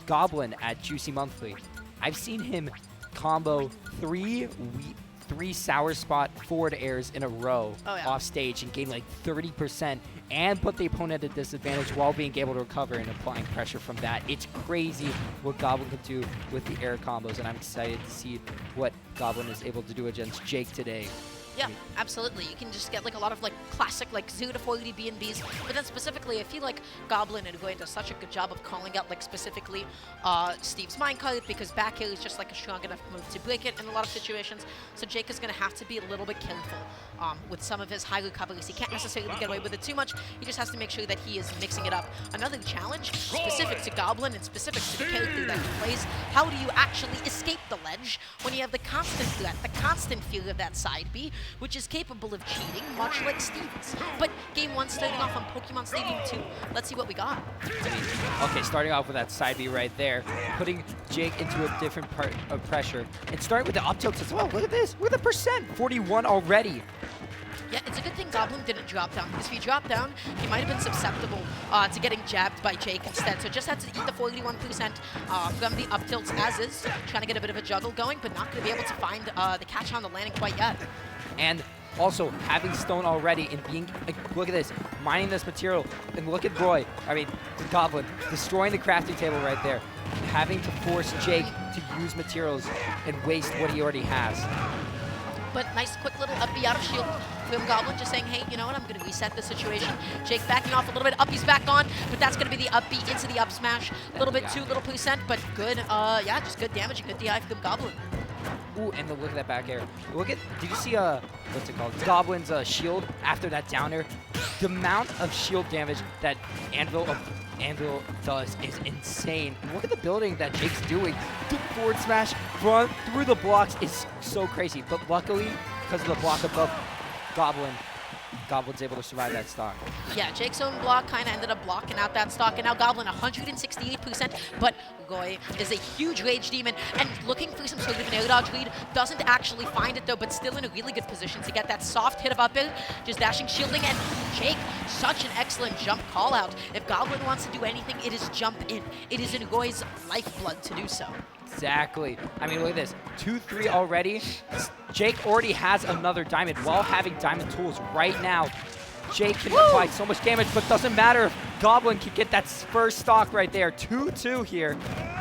Goblin at Juicy Monthly. I've seen him combo three sour spot forward airs in a row off stage and gain like 30% and put the opponent at a disadvantage while being able to recover and applying pressure from that. It's crazy what Goblin can do with the air combos, and I'm excited to see what Goblin is able to do against Jake today. Yeah, absolutely. You can just get like a lot of like classic like 0 to 480 B&Bs, but then specifically I feel like Goblin and going does such a good job of calling out like specifically Steve's minecart, because back air is just like a strong enough move to break it in a lot of situations. So Jake is going to have to be a little bit careful with some of his high recoveries. He can't necessarily get away with it too much. He just has to make sure that he is mixing it up. Another challenge specific to Goblin and specific to the character that he plays, how do you actually escape the ledge when you have the constant threat, the constant fear of that side B, which is capable of cheating, much like Steve's. But game 1 starting off on Pokemon Stadium 2. Let's see what we got. Okay, starting off with that side B right there, putting Jake into a different part of pressure, and starting with the up tilts as well. Look at this, with a percent, 41 already. Yeah, it's a good thing Goblin didn't drop down, because if he dropped down, he might have been susceptible to getting jabbed by Jake instead. So just had to eat the 41% from the up tilts as is, trying to get a bit of a juggle going, but not going to be able to find the catch on the landing quite yet. And also having stone already and being, look at this, mining this material, and look at Roy, the Goblin, destroying the crafting table right there, having to force Jake to use materials and waste what he already has. But nice quick little up B out of shield from Goblin, just saying, hey, you know what, I'm going to reset the situation. Jake backing off a little bit, up B's back on, but that's going to be the up B into the up smash. A little bit too little percent, but good, yeah, just good damage and good DI from Goblin. Ooh, and look at that back air. Look at, did you see, what's it called? Goblin's shield after that downer? The amount of shield damage that Anvil does is insane. And look at the building that Jake's doing. The forward smash front through the blocks is so crazy. But luckily, because of the block above Goblin's able to survive that stock. Yeah, Jake's own block kind of ended up blocking out that stock, and now Goblin 168%, but Roy is a huge rage demon, and looking for some sort of an air dodge lead, doesn't actually find it though, but still in a really good position to get that soft hit of up air, just dashing, shielding, and Jake, such an excellent jump call out. If Goblin wants to do anything, it is jump in. It is in Roy's lifeblood to do so. Exactly. I mean, look at this. 2-3 already. Jake already has another diamond while having diamond tools right now. Jake can apply so much damage, but doesn't matter if Goblin can get that first stock right there. 2-2 here.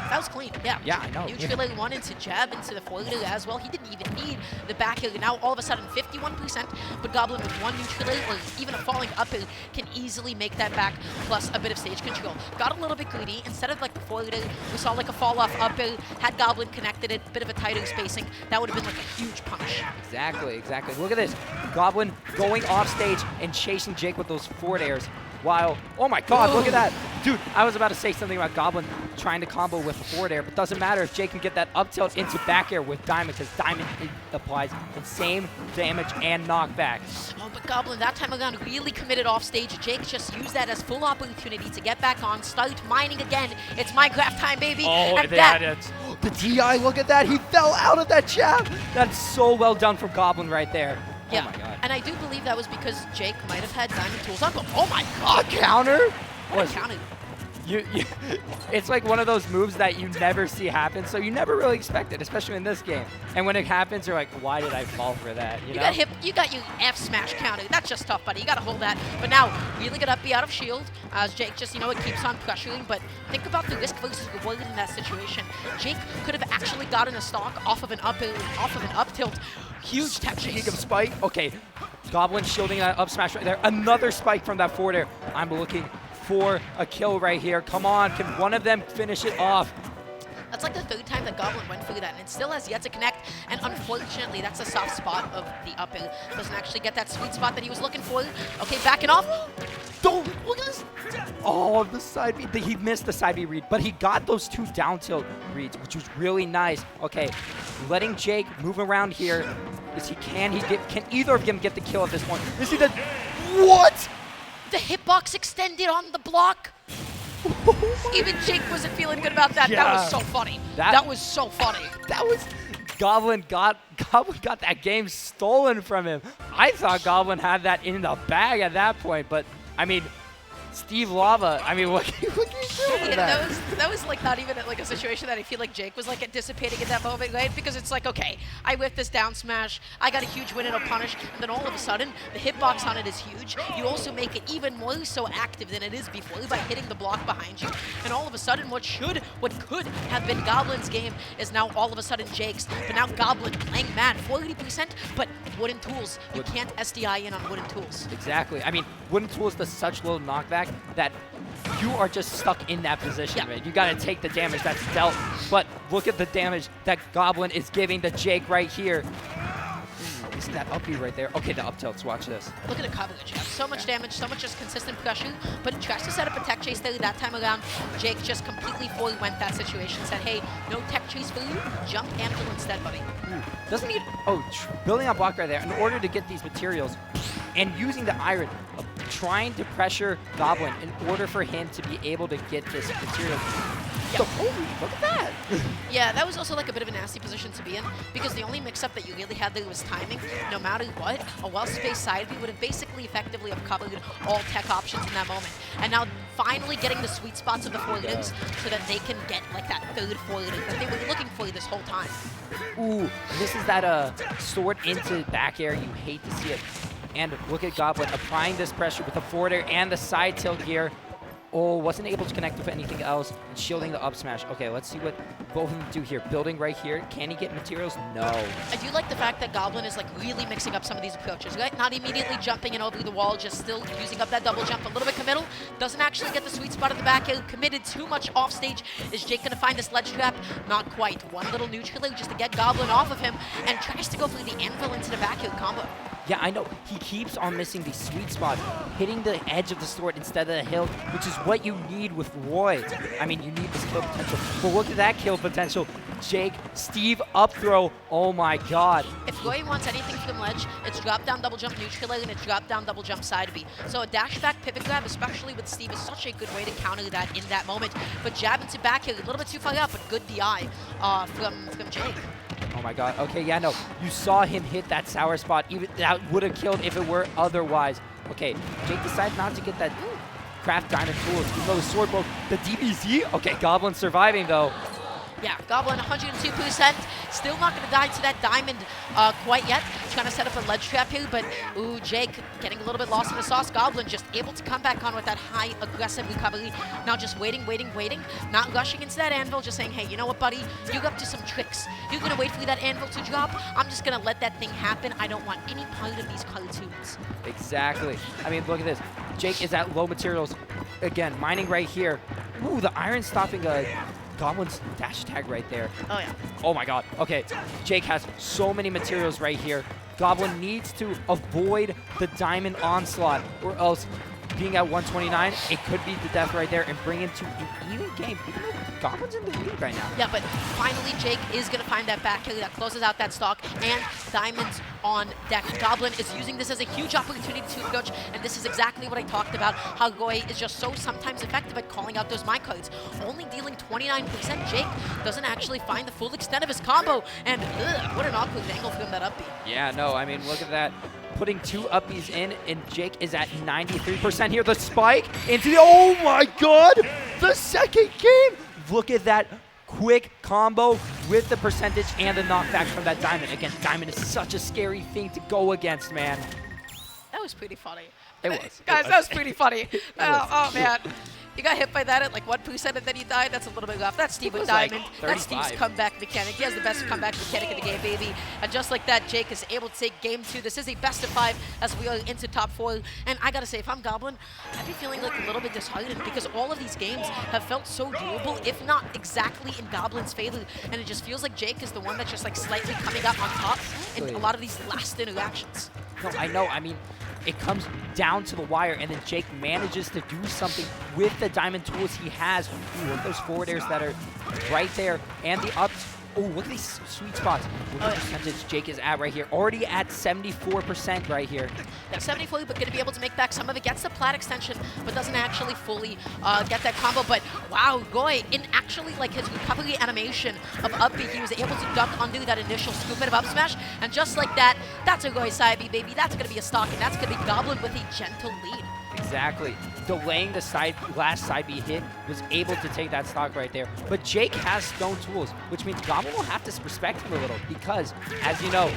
That was clean, yeah. Yeah, I know. Neutral one into jab into the forward as well. He didn't even need the back air. Now all of a sudden 51%, but Goblin with one neutral or even a falling up air can easily make that back, plus a bit of stage control. Got a little bit greedy. Instead of like the forward air, we saw like a fall off up air. Had Goblin connected it, bit of a tighter spacing, that would have been like a huge punch. Exactly, exactly. Look at this. Goblin going off stage and chasing Jake with those forward airs. While, oh my god, look at that. Dude, I was about to say something about Goblin trying to combo with a forward air, but doesn't matter if Jake can get that up tilt into back air with Diamond, because Diamond applies the same damage and knockback. Oh, but Goblin that time around really committed off stage. Jake just used that as full opportunity to get back on, start mining again. It's Minecraft time, baby. Oh, and the DI, look at that. He fell out of that jab. That's so well done from Goblin right there. Yeah, oh my god. And I do believe that was because Jake might have had diamond tools on, but oh my god! A counter? What a counter. It's like one of those moves that you never see happen, so you never really expect it, especially in this game. And when it happens, you're like, why did I fall for that? You know? You got your F smash counter. That's just tough, buddy. You got to hold that. But now, really good up B out of shield, as Jake just, it keeps on pressuring. But think about the risk versus reward in that situation. Jake could have actually gotten a stock off of an up tilt. Huge tech chase. Spike. Okay, Goblin shielding that up smash right there. Another spike from that forward air. I'm looking for a kill right here. Come on, can one of them finish it off? That's like the third time that Goblin went through that, and it still has yet to connect. And unfortunately, that's a soft spot of the up air. Doesn't actually get that sweet spot that he was looking for. Okay, backing off. Don't look at this. Oh, the side B. He missed the side B read, but he got those two down tilt reads, which was really nice. Okay, letting Jake move around here as he can. Can either of them get the kill at this point? Is he the what? The hitbox extended on the block. Even Jake wasn't feeling good about that. Yeah. That was so funny. That was so funny. That was Goblin got that game stolen from him. I thought Goblin had that in the bag at that point, but I mean, Steve Lava. I mean, what can you do with that? That was like not even like a situation that I feel like Jake was like anticipating in that moment, right? Because it's like, okay, I whipped this down smash, I got a huge win and a punish, and then all of a sudden, the hitbox on it is huge. You also make it even more so active than it is before by hitting the block behind you. And all of a sudden, what could have been Goblin's game is now all of a sudden Jake's. But now Goblin playing mad, 40%, but wooden tools. You can't SDI in on wooden tools. Exactly. I mean, wooden tools does such little knockback that you are just stuck in that position, man. You got to take the damage that's dealt. But look at the damage that Goblin is giving to Jake right here. Isn't that up B right there? Okay, the up tilts. Watch this. Look at the coverage. So much damage, so much just consistent pressure. But tries to set up a tech chase there that time around. Jake just completely forwent that situation. Said, hey, no tech chase for you. Jump Anvil instead, buddy. Doesn't need... Oh, building on block right there. In order to get these materials and using the iron, trying to pressure Goblin in order for him to be able to get this material. So, holy, look at that. Yeah, that was also like a bit of a nasty position to be in because the only mix-up that you really had there was timing. No matter what, a well-spaced side B would have basically effectively have covered all tech options in that moment. And now finally getting the sweet spots of the forwards so that they can get like that third forward that they were looking for this whole time. Ooh, this is that sword into back air. You hate to see it. And look at Goblin applying this pressure with the forward air and the side tilt here. Oh, wasn't able to connect with anything else. And shielding the up smash. Okay, let's see what both of them do here. Building right here. Can he get materials? No. I do like the fact that Goblin is like really mixing up some of these approaches, right? Not immediately jumping in over the wall, just still using up that double jump. A little bit committal. Doesn't actually get the sweet spot at the back end. Committed too much off stage. Is Jake going to find this ledge trap? Not quite. One little neutral just to get Goblin off of him and tries to go for the anvil into the back end combo. Yeah, I know. He keeps on missing the sweet spot, hitting the edge of the sword instead of the hilt, which is what you need with Roy. I mean, you need this kill potential. But look at that kill potential. Jake, Steve, up throw. Oh my god. If Roy wants anything from ledge, it's drop down, double jump, neutral, and it's drop down, double jump, side B. So a dash back pivot grab, especially with Steve, is such a good way to counter that in that moment. But jab into back here, a little bit too far up, but good DI from Jake. Oh my god. Okay, yeah, no. You saw him hit that sour spot. Even that would have killed if it were otherwise. Okay, Jake decided not to get that craft diamond tools. Even though the sword broke the DBZ. Okay, Goblin surviving though. Yeah, Goblin 102%. Still not going to die to that diamond quite yet. Trying to set up a ledge trap here, but ooh, Jake getting a little bit lost in the sauce. Goblin just able to come back on with that high aggressive recovery. Now just waiting. Not rushing into that anvil, just saying, hey, you know what, buddy? You're up to some tricks. You're going to wait for that anvil to drop. I'm just going to let that thing happen. I don't want any part of these cartoons. Exactly. I mean, look at this. Jake is at low materials. Again, mining right here. Ooh, the iron stopping Goblin's dash tag right there. Oh, yeah. Oh, my God. Okay, Jake has so many materials right here. Goblin needs to avoid the diamond onslaught, or else being at 129, it could be the death right there and bring him to an even game, even though Goblin's in the lead right now. Yeah, but finally Jake is going to find that back kill that closes out that stock, and diamonds on deck. Goblin is using this as a huge opportunity to approach, and this is exactly what I talked about, how Goy is just so sometimes effective at calling out those minecarts. Only dealing 29%, Jake doesn't actually find the full extent of his combo, and what an awkward angle from that up B. Yeah, no, I mean, look at that. Putting two uppies in, and Jake is at 93% here. The spike into the, oh my god, the second game. Look at that quick combo with the percentage and the knockback from that diamond. Again, diamond is such a scary thing to go against, man. That was pretty funny. It was. Guys, that was pretty funny. Oh, man. You got hit by that at like 1% and then you died. That's a little bit rough. That's Steve with diamond. Like That's Steve's comeback mechanic. He has the best comeback mechanic in the game, baby. And just like that, Jake is able to take game 2. This is a best of 5 as we are into top 4. And I gotta say, if I'm Goblin, I'd be feeling like a little bit disheartened because all of these games have felt so doable, if not exactly in Goblin's favor. And it just feels like Jake is the one that's just like slightly coming up on top in a lot of these last interactions. No, I know. I mean, it comes down to the wire, and then Jake manages to do something with the diamond tools he has. Ooh, look at those forward airs that are right there, and the ups. Oh, look at these sweet spots. Look at the percentage Jake is at right here. Already at 74% right here. Yeah, 74, but going to be able to make back some of it. Gets the plat extension, but doesn't actually fully get that combo. But wow, Goy, in actually like his recovery animation of up B, he was able to duck under that initial scoop of up smash. And just like that, that's a Goy side B, baby. That's going to be a stock, and that's going to be Goblin with a gentle lead. Exactly. Delaying the last side B hit was able to take that stock right there. But Jake has stone tools, which means Goblin will have to respect him a little because, as you know,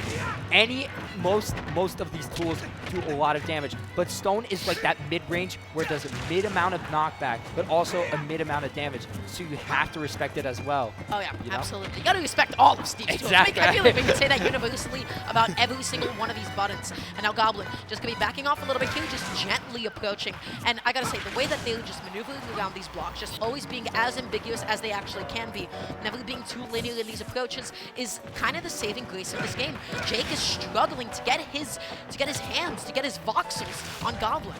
most of these tools do a lot of damage. But stone is like that mid-range where it does a mid amount of knockback, but also a mid amount of damage. So you have to respect it as well. Oh yeah, you know? Absolutely. You got to respect all of Steve's exactly. tools. I feel like we can say that universally about every single one of these buttons. And now Goblin just gonna be backing off a little bit here, just gently approaching. And I gotta say, the way that they're just maneuvering around these blocks, just always being as ambiguous as they actually can be, never being too linear in these approaches, is kind of the saving grace of this game. Jake is struggling to get his hands, to get his voxels on Goblin.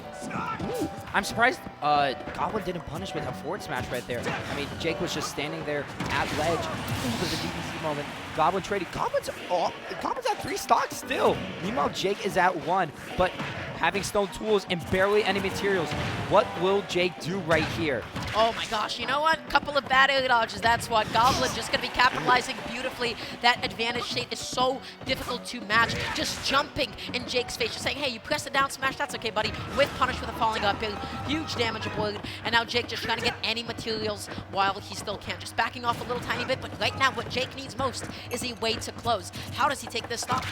Ooh, I'm surprised Goblin didn't punish with a forward smash right there. I mean, Jake was just standing there at ledge for the DBC moment. Goblin traded. Goblin's at 3 stocks still. Meanwhile, Jake is at 1, but having stone tools and barely any materials. What will Jake do right here? Oh my gosh, you know what? Couple of bad air dodges, that's what. Goblin just going to be capitalizing beautifully. That advantage state is so difficult to match. Just jumping in Jake's face, just saying, hey, you press the down smash, that's okay, buddy. With punish with a falling up air, huge damage avoided. And now Jake just trying to get any materials while he still can. Just backing off a little tiny bit, but right now what Jake needs most is a way to close. How does he take this stock?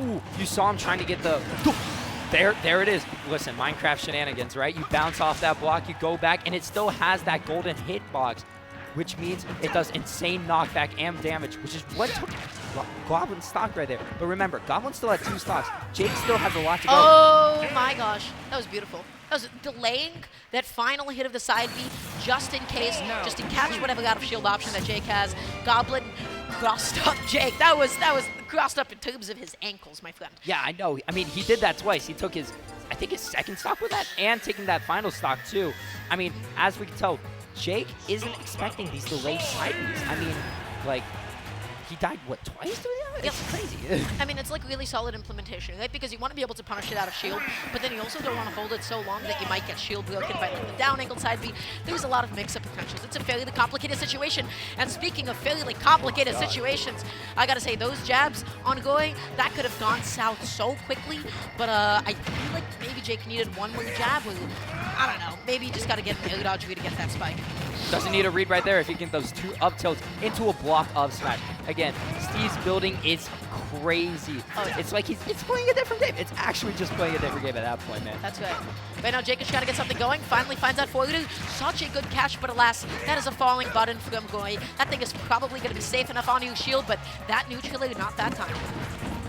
Ooh, you saw him trying to get the... There it is. Listen, Minecraft shenanigans, right? You bounce off that block, you go back, and it still has that golden hitbox, which means it does insane knockback and damage, which is what took Goblin's stock right there. But remember, Goblin still had 2 stocks. Jake still has a lot to go. Oh my gosh, that was beautiful. That was delaying that final hit of the side B just in case, just to catch whatever out of shield option that Jake has. Goblin crossed up Jake. That was crossed up in terms of his ankles, my friend. Yeah, I know. I mean, he did that twice. He took I think his second stock with that and taking that final stock too. I mean, as we can tell, Jake isn't expecting these delayed side Bs. I mean, like, he died, what, twice doing that? It's crazy. I mean, it's like really solid implementation, right? Because you want to be able to punish it out of shield, but then you also don't want to hold it so long that you might get shield broken by like the down angle side B. There's a lot of mix-up potentials. It's a fairly complicated situation. And speaking of fairly complicated situations, I gotta say, those jabs ongoing, that could have gone south so quickly, but I feel like maybe Jake needed one more jab, or I don't know, maybe you just gotta get an air dodge to get that spike. Doesn't need a read right there if you get those 2 up tilts into a block of smash. Again, Steve's building is crazy. Oh, yeah. It's like it's playing a different game. It's actually just playing a different game at that point, man. That's right. Right now, Jake is trying to get something going. Finally finds out forward. Such a good catch, but alas, that is a falling button from Goy. That thing is probably going to be safe enough on your shield, but that neutral, not that time.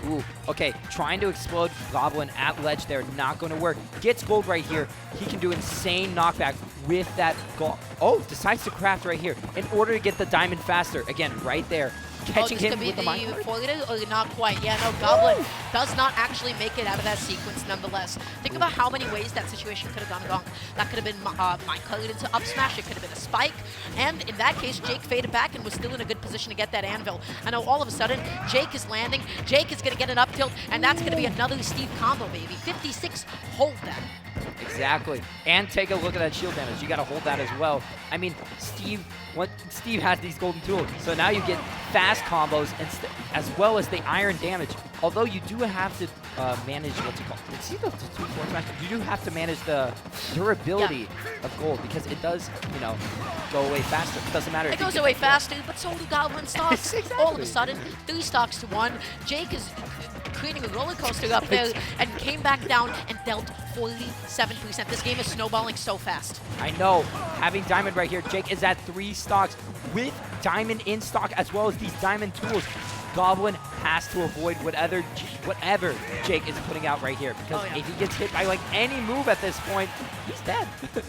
Ooh, okay, trying to explode Goblin at ledge there, not going to work. Gets gold right here. He can do insane knockback with that gold. Oh, decides to craft right here in order to get the diamond faster. Again, right there. Catching him with the minecart? Or not quite. Yeah, no, Goblin does not actually make it out of that sequence nonetheless. Think about how many ways that situation could have gone wrong. That could have been minecart into up smash. It could have been a spike. And in that case, Jake faded back and was still in a good position to get that anvil. I know all of a sudden, Jake is landing. Jake is going to get an up tilt, and that's going to be another Steve combo, baby. 56, hold that. Exactly. And take a look at that shield damage. You got to hold that as well. I mean, Steve has these golden tools. So now you get fast combos as well as the iron damage. Although you do have to manage what's it called. See the 2 forward smash? You do have to manage the durability of gold because it does, you know, go away faster. It doesn't matter. It goes away faster, but so do Goblin stocks. Exactly. All of a sudden, 3 stocks to 1. Jake is creating a roller coaster up there and came back down and dealt 47%. This game is snowballing so fast. I know. Having diamond right here, Jake is at 3 stocks with diamond in stock as well as these diamond tools. Goblin has to avoid whatever Jake is putting out right here because if he gets hit by like any move at this point, he's dead.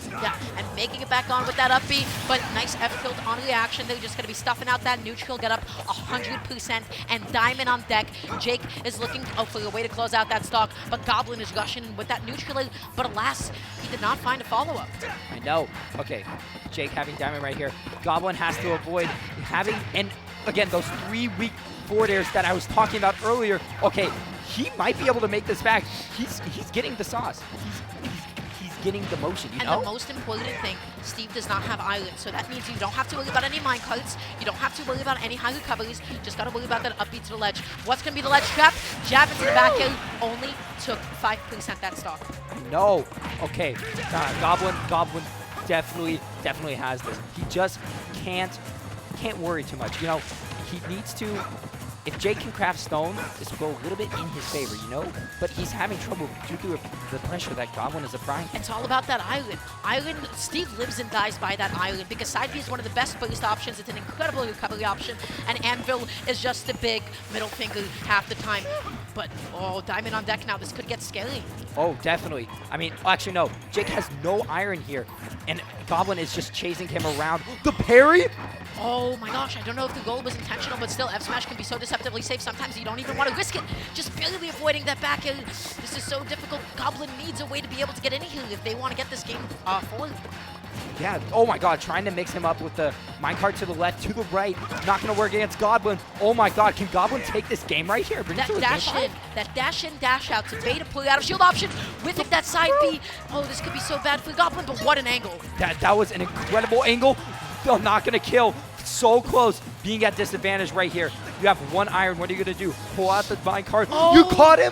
Yeah, and making it back on with that up B, but nice F tilt on reaction. They're just going to be stuffing out that neutral, get up 100%, and diamond on deck. Jake is looking for a way to close out that stock, but Goblin is rushing with that neutral, but alas, he did not find a follow-up. I know. Okay, Jake having diamond right here. Goblin has to avoid having, and again, those 3 weak forward airs that I was talking about earlier. Okay, he might be able to make this back. He's getting the sauce. He's getting the motion, you and know? the most important thing, Steve does not have island, so that means you don't have to worry about any mine carts, you don't have to worry about any high recoveries, just gotta worry about that upbeat to the ledge. What's gonna be the ledge trap? Jab into the back air, only took 5% that stock. No. Okay, Goblin definitely has this. He just can't worry too much. You know, he needs to. If Jake can craft stone, this will go a little bit in his favor, you know? But he's having trouble due to the pressure that Goblin is applying. It's all about that island. Steve lives and dies by that island because side B is one of the best burst options. It's an incredible recovery option, and Anvil is just a big middle finger half the time. But, oh, Diamond on deck now. This could get scary. Oh, definitely. I mean, actually, no. Jake has no iron here, and Goblin is just chasing him around. The parry? Oh my gosh, I don't know if the goal was intentional, but still, F Smash can be so deceptively safe. Sometimes you don't even want to risk it. Just barely avoiding that back air. This is so difficult. Goblin needs a way to be able to get in here if they want to get this game forward. Yeah, oh my god, trying to mix him up with the minecart to the left, to the right. Not going to work against Goblin. Oh my god, can Goblin take this game right here? That dash in, dash out to bait a pull out of shield option with it, that side B. Oh, this could be so bad for Goblin, but what an angle. That was an incredible angle. Still not going to kill. So close, being at disadvantage right here. You have one iron. What are you going to do? Pull out the minecart. Oh. You caught him?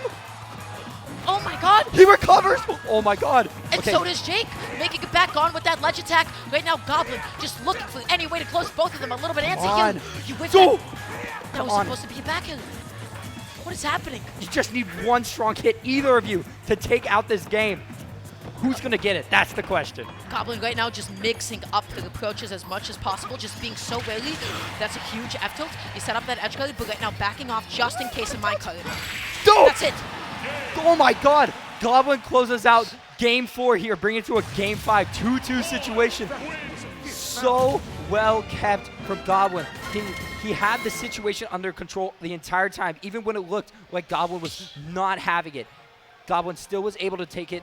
Oh my god. He recovers. Oh my god. And so does Jake, making it back on with that ledge attack. Right now, Goblin just looking for any way to close both of them a little bit antsy. You win that. That was supposed to be a back end. What is happening? You just need one strong hit, either of you, to take out this game. Who's going to get it? That's the question. Goblin right now just mixing up the approaches as much as possible, just being so wary. That's a huge F-tilt. He set up that edge guard, but right now backing off just in case of minecart. That's it. Oh my god. Goblin closes out game 4 here, bringing it to a game 5, 2-2 situation. So well kept from Goblin. He had the situation under control the entire time, even when it looked like Goblin was not having it. Goblin still was able to take it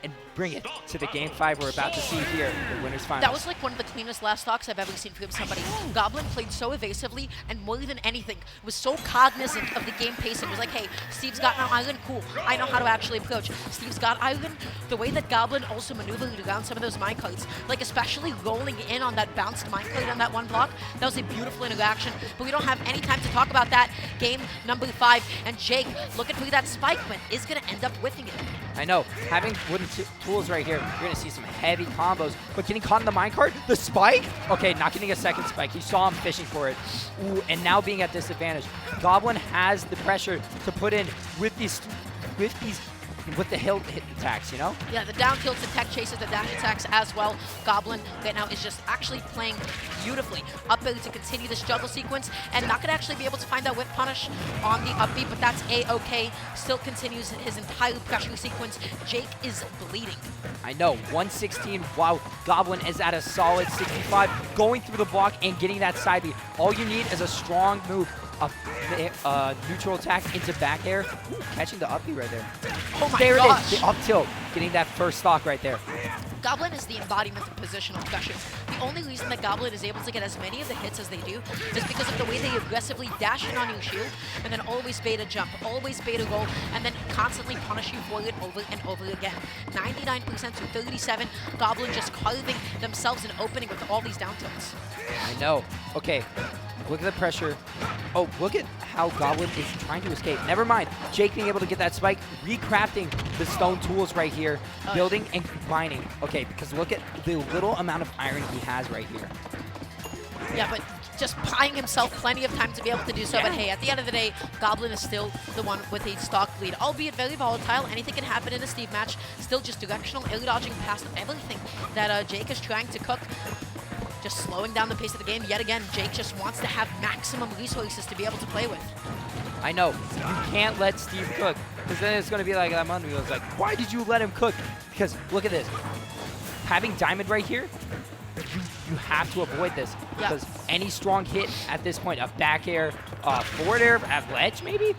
and bring it to the game 5 we're about to see here, the winner's finals. That was like one of the cleanest last stocks I've ever seen from somebody. Goblin played so evasively, and more than anything, was so cognizant of the game pace. It was like, hey, Steve's got no island, cool. I know how to actually approach. Steve's got island. The way that Goblin also maneuvered around some of those minecarts, like especially rolling in on that bounced minecart on that one block, that was a beautiful interaction. But we don't have any time to talk about that. Game number 5, and Jake looking for that spike, but is going to end up whiffing it. I know, having wooden tools right here, you're going to see some heavy combos, but getting caught in the minecart, the spike? Okay, not getting a second spike. You saw him fishing for it. Ooh, and now being at disadvantage. Goblin has the pressure to put in with the hill hit attacks, you know? Yeah, the down tilts, the tech chases, the dash attacks as well. Goblin right now is just actually playing beautifully. Up to continue this juggle sequence, and not going to actually be able to find that whip punish on the upbeat, but that's A-okay. Still continues his entire pressure sequence. Jake is bleeding. I know, 116, wow. Goblin is at a solid 65, going through the block and getting that side B. All you need is a strong move. A neutral attack into back air. Ooh, catching the up B right there. Oh my there gosh. it is, the up tilt, getting that first stock right there. Goblin is the embodiment of positional pressure. The only reason that Goblin is able to get as many of the hits as they do is because of the way they aggressively dash in on your shield and then always bait a jump, always bait a roll, and then constantly punish you for it over and over again. 99% to 37, Goblin just carving themselves an opening with all these down tilts. I know. Okay, look at the pressure. Oh, look at how Goblin is trying to escape. Never mind. Jake being able to get that spike, recrafting the stone tools right here, building and mining. Okay, because look at the little amount of iron he has right here. Yeah, but just buying himself plenty of time to be able to do so. Yeah. But hey, at the end of the day, Goblin is still the one with a stock lead, albeit very volatile. Anything can happen in a Steve match. Still just directional, ill-dodging past everything that Jake is trying to cook. Just slowing down the pace of the game. Yet again, Jake just wants to have maximum resources to be able to play with. I know. You can't let Steve cook, because then it's going to be like that Monday. It's like, why did you let him cook? Because look at this. Having Diamond right here, you have to avoid this. Because any strong hit at this point, a back air, forward air, at ledge maybe,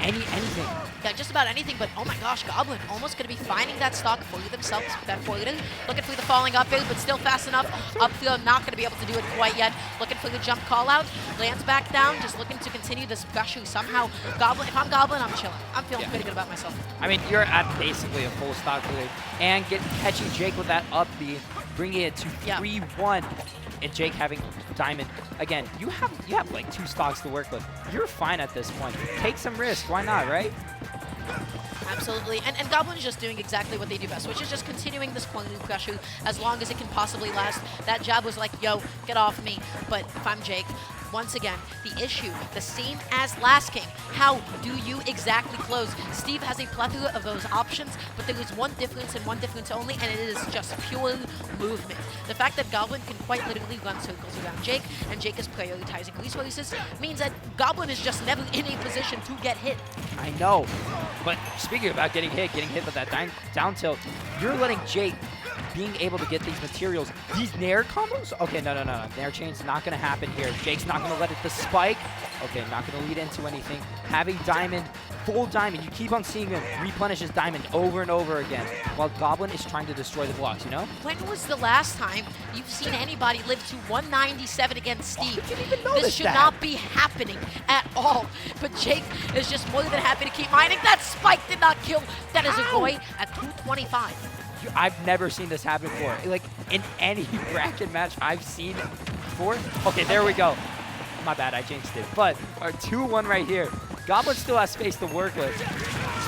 anything. Yeah, just about anything, but oh my gosh, Goblin almost going to be finding that stock for themselves. That forward, looking for the falling up build, but still fast enough. Upfield, not going to be able to do it quite yet. Looking for the jump call out. Lands back down, just looking to continue this pressure somehow. Goblin, if I'm Goblin, I'm chilling. I'm feeling pretty good about myself. I mean, you're at basically a full stock lead, and catching Jake with that up B, bringing it to 3-1. And Jake having Diamond. Again, you have like 2 stocks to work with. You're fine at this point. Take some risk. Why not, right? Absolutely. And Goblin is just doing exactly what they do best, which is just continuing this quality pressure as long as it can possibly last. That jab was like, yo, get off me. But if I'm Jake, once again, the issue, the same as last game. How do you exactly close? Steve has a plethora of those options, but there is one difference and one difference only, and it is just pure movement. The fact that Goblin can quite literally run circles around Jake, and Jake is prioritizing resources, means that Goblin is just never in a position to get hit. I know, but speaking about getting hit with that down tilt, you're letting Jake being able to get these materials, these Nair combos? Okay, no. Nair chain's not going to happen here. Jake's not going to let it the spike. Okay, not going to lead into anything. Having Diamond, full Diamond, you keep on seeing him replenish his Diamond over and over again while Goblin is trying to destroy the blocks, you know? When was the last time you've seen anybody live to 197 against Steve? I didn't even This should not be happening at all. But Jake is just more than happy to keep mining. That spike did not kill. That is a Goy at 225. I've never seen this happen before. Like, in any bracket match I've seen before. Okay, there we go. My bad, I jinxed it. But our 2-1 right here. Goblin still has space to work with.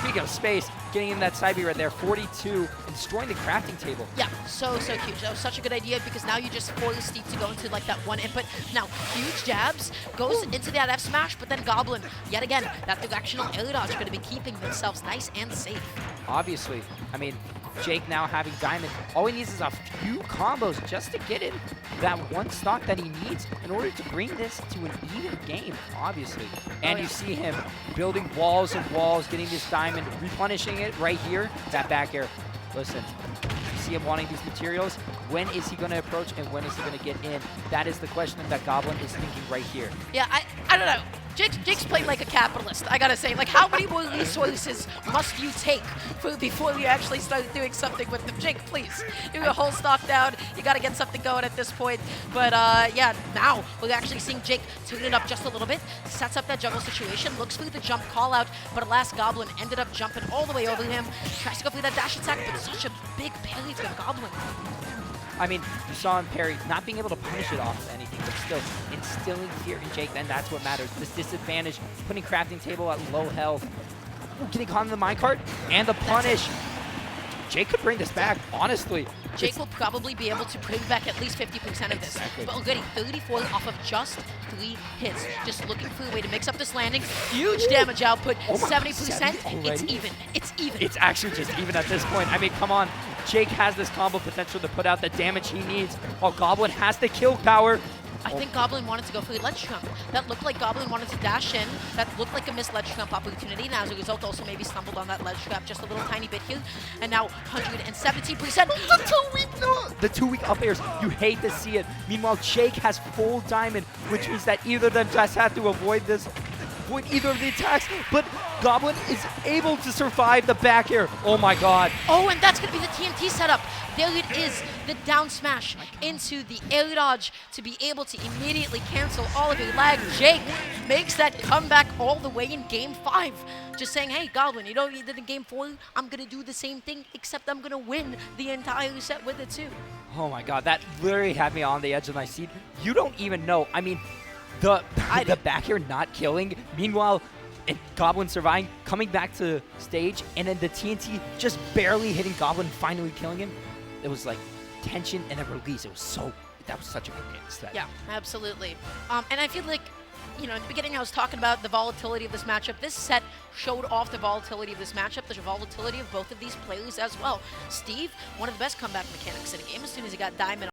Speaking of space, getting in that side B right there, 42, and destroying the crafting table. Yeah, so huge. That was such a good idea because now you just force Steve to go into like that one input. Now, huge jabs, goes into that F smash, but then Goblin, yet again, that directional air dodge going to be keeping themselves nice and safe. Obviously, I mean, Jake now having Diamond, all he needs is a few combos just to get in that one stock that he needs in order to bring this to an even game, obviously. And you see him building walls and walls, getting this Diamond, replenishing it right here, that back air. Listen, you see him wanting these materials. When is he going to approach and when is he going to get in? That is the question that Goblin is thinking right here. Yeah, I don't know. Jake's playing like a capitalist, I gotta say. Like, how many more resources must you take before you actually start doing something with them? Jake, please. You're a whole stock down. You gotta get something going at this point. But, yeah, now we're actually seeing Jake tune it up just a little bit. Sets up that juggle situation. Looks for the jump call out. But alas, Goblin ended up jumping all the way over him. Tries to go for that dash attack, but such a big parry from Goblin. I mean, you saw him parry, not being able to punish it off of anything, but still instilling fear in Jake, and that's what matters. This disadvantage, putting crafting table at low health. Ooh, getting caught in the minecart, and the punish. Jake could bring this back, honestly. Jake will probably be able to bring back at least 50% of this. But already 34 off of just 3 hits. Just looking for a way to mix up this landing. Huge damage output, 70%. It's even. It's even. It's actually just even at this point. I mean, come on. Jake has this combo potential to put out the damage he needs. Oh, Goblin has the kill power. I think Goblin wanted to go for the ledge jump. That looked like Goblin wanted to dash in. That looked like a missed ledge jump opportunity. And as a result, also maybe stumbled on that ledge trap just a little tiny bit here. And now 117%. The 2-week up airs, you hate to see it. Meanwhile, Jake has full Diamond, which means that either of them just have to avoid either of the attacks, but Goblin is able to survive the back air. Oh my god. Oh, and that's going to be the TNT setup. There it is, the down smash into the air dodge to be able to immediately cancel all of your lag. Jake makes that comeback all the way in game 5. Just saying, hey, Goblin, you know what you did in game 4? I'm going to do the same thing, except I'm going to win the entire set with it too. Oh my god, that literally had me on the edge of my seat. You don't even know. I mean, the back air not killing. Meanwhile, and Goblin surviving, coming back to stage, and then the TNT just barely hitting Goblin, finally killing him. It was like tension and a release. That was such a good game set. Yeah, absolutely. And I feel like, you know, in the beginning I was talking about the volatility of this matchup. This set showed off the volatility of this matchup, the volatility of both of these players as well. Steve, one of the best comeback mechanics in the game as soon as he got Diamond